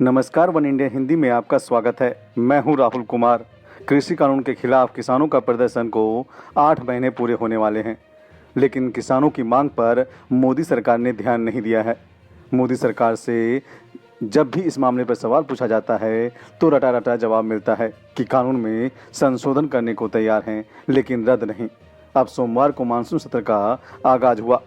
नमस्कार, one India Hindi में आपका स्वागत है। मैं हूं राहुल कुमार। कृषि कानून के खिलाफ किसानों का प्रदर्शन को 8 महीने पूरे होने वाले हैं, लेकिन किसानों की मांग पर मोदी सरकार ने ध्यान नहीं दिया है। मोदी सरकार से जब भी इस मामले पर सवाल पूछा जाता है तो रटा रटा जवाब मिलता है कि कानून में संशोधन करने को तैयार हैं, लेकिन रद्द नहीं। अब सोमवार को मानसून सत्र का आगाज हुआ,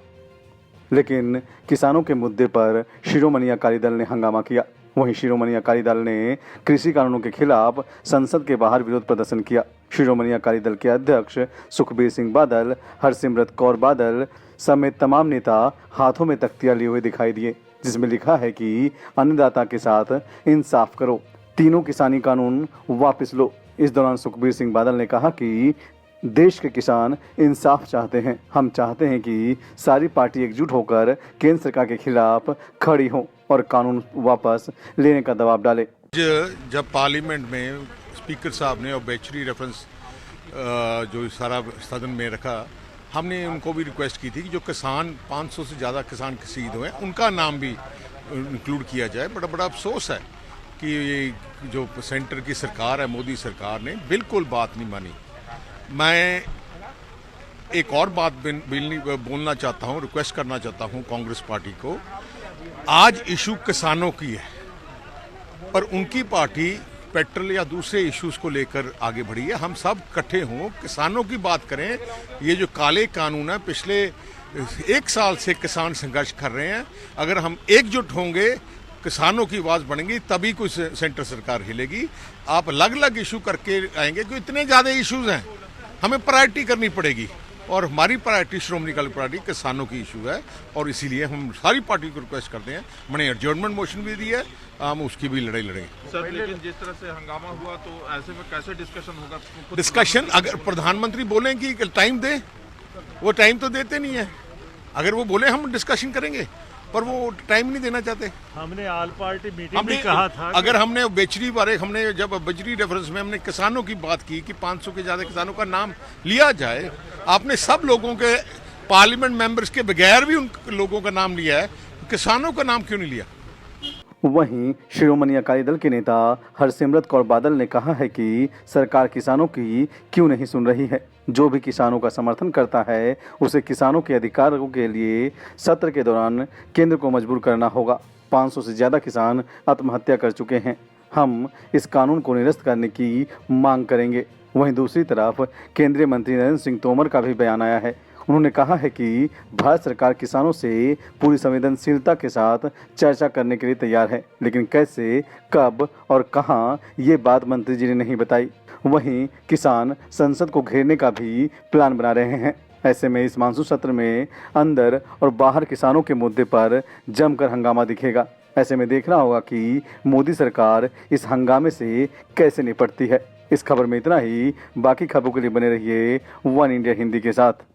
लेकिन किसानों के मुद्दे पर शिरोमणि अकाली दल ने हंगामा किया। वहीं शिरोमणि अकाली दल ने कृषि कानूनों के खिलाफ संसद के बाहर विरोध प्रदर्शन किया। शिरोमणि अकाली दल के अध्यक्ष सुखबीर सिंह बादल, हरसिमरत कौर बादल समेत तमाम नेता हाथों में तख्तियां लिए हुए दिखाई दिए, जिसमें लिखा है कि अन्नदाता के साथ इंसाफ करो, तीनों किसानी कानून वापस लो। इस दौरान सुखबीर सिंह बादल ने कहा कि देश के किसान इंसाफ चाहते हैं। हम चाहते हैं कि सारी पार्टी एकजुट होकर केंद्र सरकार के खिलाफ खड़ी हो और कानून वापस लेने का दबाव डाले। जब पार्लियामेंट में स्पीकर साहब ने ऑब्जेक्शनरी रेफरेंस जो सारा सदन में रखा, हमने उनको भी रिक्वेस्ट की थी कि जो किसान 500 से ज़्यादा किसान शहीद हुए उनका नाम भी इंक्लूड किया जाए। बड़ा अफसोस है कि ये जो सेंटर की सरकार है, मोदी सरकार ने बिल्कुल बात नहीं मानी। मैं एक और बात बोलना चाहता हूँ, रिक्वेस्ट करना चाहता हूँ कांग्रेस पार्टी को। आज इशू किसानों की है, पर उनकी पार्टी पेट्रोल या दूसरे इश्यूज को लेकर आगे बढ़ी है। हम सब इकट्ठे हों, किसानों की बात करें। ये जो काले कानून है, पिछले 1 साल से किसान संघर्ष कर रहे हैं। अगर हम एकजुट होंगे, किसानों की आवाज़ बढ़ेंगी, तभी कोई सेंटर सरकार हिलेगी। आप अलग अलग इशू करके आएंगे, क्योंकि इतने ज़्यादा इश्यूज हैं, हमें प्रायोरिटी करनी पड़ेगी। और हमारी प्रायोरिटी श्रोमणी अकाली पार्टी किसानों की इशू है, और इसीलिए हम सारी पार्टी को रिक्वेस्ट करते हैं। मैंने एडजर्नमेंट मोशन भी दी है, हम उसकी भी लड़ाई लड़ेंगे। सर, लेकिन जिस तरह से हंगामा हुआ, तो ऐसे में कैसे डिस्कशन होगा? डिस्कशन अगर प्रधानमंत्री बोलें कि टाइम दे, वो टाइम तो देते नहीं है। अगर वो बोले हम डिस्कशन करेंगे, पर वो टाइम नहीं देना चाहते। हमने ऑल पार्टी मीटिंग में कहा था, अगर हमने बेचरी बारे, हमने जब बजरी रेफरेंस में हमने किसानों की बात की कि 500 के ज्यादा किसानों का नाम लिया जाए, आपने सब लोगों के पार्लियामेंट मेंबर्स के बगैर भी उन लोगों का नाम लिया है, किसानों का नाम क्यों नहीं लिया? वहीं शिरोमणि अकाली दल के नेता हरसिमरत कौर बादल ने कहा है कि सरकार किसानों की क्यों नहीं सुन रही है। जो भी किसानों का समर्थन करता है, उसे किसानों के अधिकारों के लिए सत्र के दौरान केंद्र को मजबूर करना होगा। 500 से ज़्यादा किसान आत्महत्या कर चुके हैं। हम इस कानून को निरस्त करने की मांग करेंगे। वहीं दूसरी तरफ केंद्रीय मंत्री नरेंद्र सिंह तोमर का भी बयान आया है। उन्होंने कहा है कि भारत सरकार किसानों से पूरी संवेदनशीलता के साथ चर्चा करने के लिए तैयार है, लेकिन कैसे, कब और कहां, ये बात मंत्री जी ने नहीं बताई। वहीं किसान संसद को घेरने का भी प्लान बना रहे हैं। ऐसे में इस मानसून सत्र में अंदर और बाहर किसानों के मुद्दे पर जमकर हंगामा दिखेगा। ऐसे में देखना होगा कि मोदी सरकार इस हंगामे से कैसे निपटती है। इस खबर में इतना ही। बाकी खबरों के लिए बने रहिए वन इंडिया हिंदी के साथ।